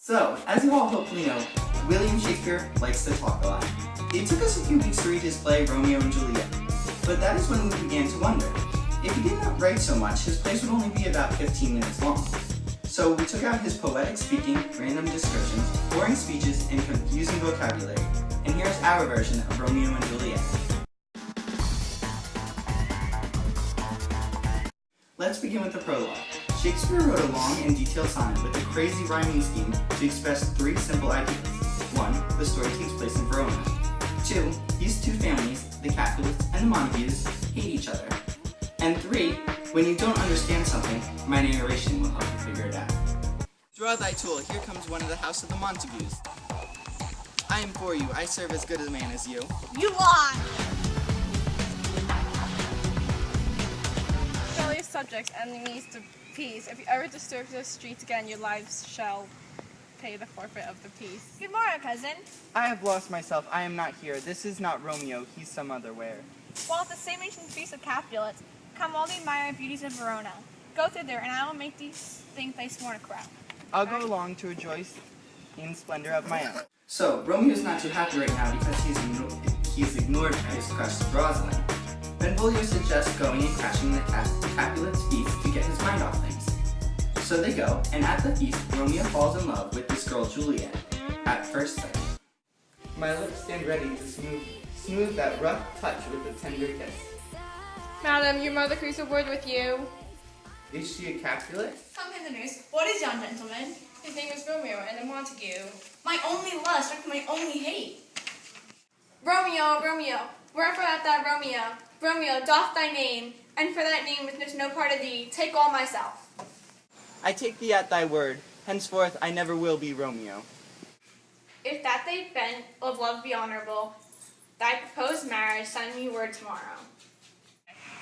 So, as you all hopefully know, William Shakespeare likes to talk a lot. It took us a few weeks to read his play Romeo and Juliet, but that is when we began to wonder. If he did not write so much, his plays would only be about 15 minutes long. So we took out his poetic speaking, random descriptions, boring speeches, and confusing vocabulary, and here's our version of Romeo and Juliet. Let's begin with the prologue. Shakespeare wrote a long and detailed sonnet with a crazy rhyming scheme to express three simple ideas. 1. The story takes place in Verona. 2. These two families, the Capulets and the Montagues, hate each other. And 3. When you don't understand something, my narration will help you figure it out. Draw thy tool, here comes one of the house of the Montagues. I am for you, I serve as good a man as you. You lie! Fellow subjects, enemies to peace. If you ever disturb the streets again, your lives shall pay the forfeit of the peace. Good morning, cousin. I have lost myself. I am not here. This is not Romeo. He's some other where. While at the same ancient feast of Capulets, come all the admired beauties of Verona. Go thither, and I will make these think thy sworn a crown. I'll go along to rejoice in splendor of my own. So, Romeo's not too happy right now because he's ignored by his crush Rosalind. Benvolio suggests going and crashing the Capulets' feast to get his mind off things. So they go, and at the feast, Romeo falls in love with this girl Juliet at first sight. My lips stand ready to smooth that rough touch with a tender kiss. Madam, your mother craves a word with you. Is she a Capulet? Come in the news. What is yon gentleman? His name is Romeo and a Montague. My only lust, my only hate. Romeo, Romeo, wherefore art thou Romeo? Romeo, doff thy name, and for that name which knows no part of thee, take all myself. I take thee at thy word. Henceforth I never will be Romeo. If that thy bent of love be honorable, thy proposed marriage send me word tomorrow.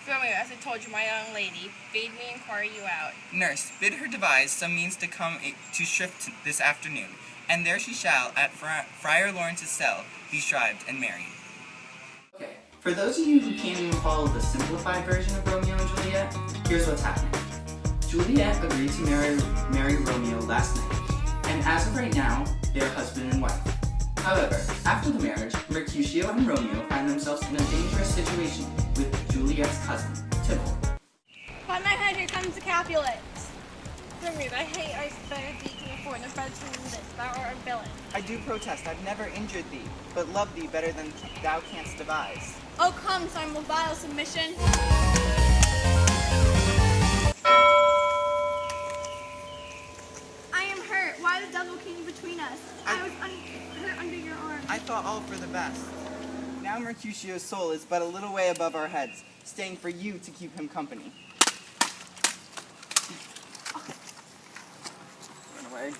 Romeo, as I told you, my young lady, bade me inquire you out. Nurse, bid her devise some means to come to shrift this afternoon, and there she shall, at Friar Lawrence's cell, be shrived and married. Okay, for those of you who can't even follow the simplified version of Romeo and Juliet, here's what's happening. Juliet agreed to marry Romeo last night, and as of right now, they're husband and wife. However, after the marriage, Mercutio and Romeo find themselves in a dangerous situation with Juliet's cousin, Tybalt. By my head, here comes the Capulets. Romeo, thy hate I spare thee to afford, no better than this, thou art a villain. I do protest. I've never injured thee, but love thee better than thou canst devise. Oh, come, some vile submission. I am hurt. Why the devil came between us? I was hurt under your arm. I thought all for the best. Now Mercutio's soul is but a little way above our heads, staying for you to keep him company. Run away.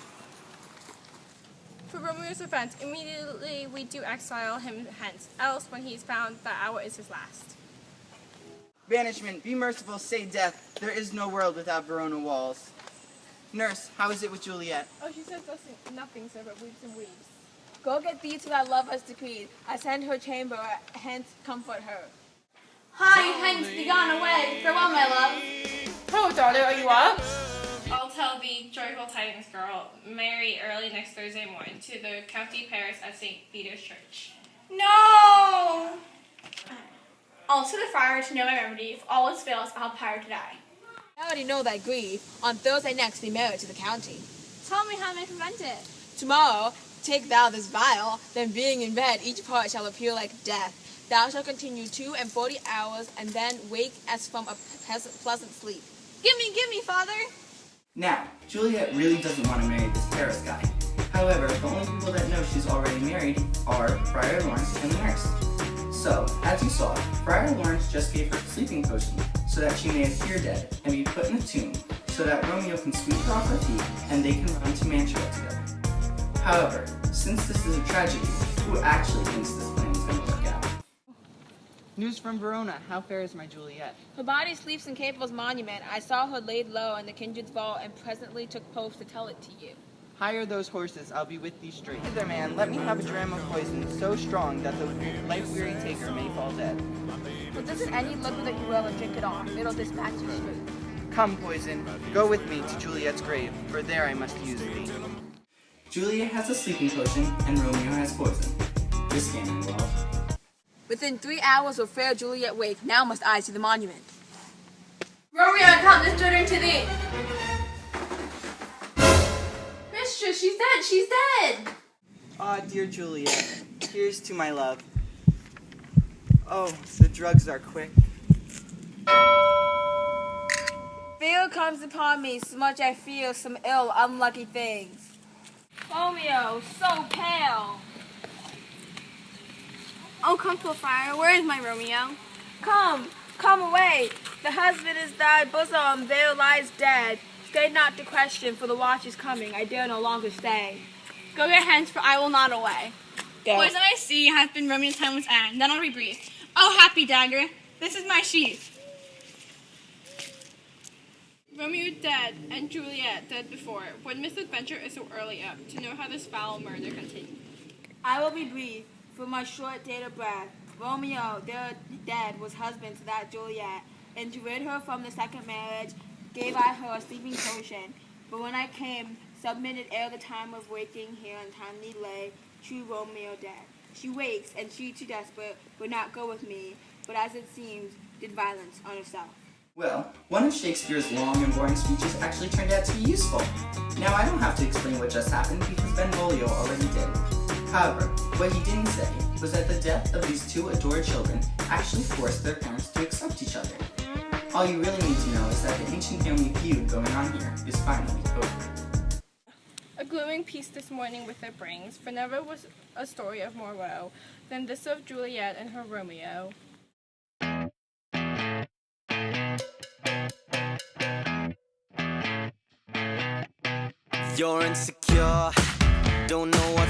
For Romeo's offense, immediately we do exile him hence, else when he is found, that hour is his last. Banishment, be merciful, say death. There is no world without Verona walls. Nurse, how is it with Juliet? Oh, she says nothing, sir, but weeps and weeps. Go get thee to thy lover's decreed. I send her chamber, hence comfort her. Hie hence, be gone away. Farewell, my love. Hello, daughter, are you up? I'll tell thee joyful tidings, girl. Marry early next Thursday morning to the county parish at St. Peter's Church. No! I'll to the friar to know my remedy. If all else fails, I'll pyre to die. I already know thy grief. On Thursday next be married to the county. Tell me how I may prevent it. Tomorrow, take thou this vial, then being in bed, each part shall appear like death. Thou shalt continue 42 hours, and then wake as from a pleasant sleep. Give me, father! Now, Juliet really doesn't want to marry this Paris guy. However, the only people that know she's already married are Friar Lawrence and the nurse. So, as you saw, Friar Lawrence just gave her a sleeping potion so that she may appear dead and be put in a tomb so that Romeo can sweep her off her feet and they can run to Mantua together. However, since this is a tragedy, who actually thinks this plan is going to work out? News from Verona. How fares my Juliet? Her body sleeps in Capel's monument. I saw her laid low in the kindred's vault and presently took post to tell it to you. Hire those horses, I'll be with thee straight. Hither, man, let me have a dram of poison so strong that the life-weary taker may fall dead. But does it any liquor that you will and drink it off? It'll dispatch you straight. Come, poison, go with me to Juliet's grave, for there I must use thee. Juliet has a sleeping potion, and Romeo has poison. This game involved. Within 3 hours of fair Juliet wake, now must I see the monument. Romeo, come this children to thee. Mistress, she's dead, she's dead. Ah, dear Juliet, here's to my love. Oh, the drugs are quick. Fear comes upon me, so much I feel some ill, unlucky things. Romeo, so pale. Oh, comfortable friar, where is my Romeo? Come away. The husband is thy bosom, there lies dead. Stay not to question, for the watch is coming. I dare no longer stay. Go get hence, for I will not away. Go. Poison I see hath been Romeo's timeless end, then I'll rebreathe. Oh, happy dagger, this is my sheath. Romeo dead, and Juliet dead before. What misadventure is so early up, to know how this foul murder continued? I will be brief, for my short date of breath. Romeo, there dead, was husband to that Juliet, and to rid her from the second marriage, gave I her a sleeping potion. But when I came, submitted ere the time of waking here untimely lay, true Romeo dead. She wakes, and she too desperate would not go with me, but as it seems, did violence on herself. Well, one of Shakespeare's long and boring speeches actually turned out to be useful. Now I don't have to explain what just happened because Benvolio already did. However, what he didn't say was that the death of these two adored children actually forced their parents to accept each other. All you really need to know is that the ancient family feud going on here is finally over. A glowing peace this morning with it brings, for never was a story of more woe than this of Juliet and her Romeo. You're insecure, don't know what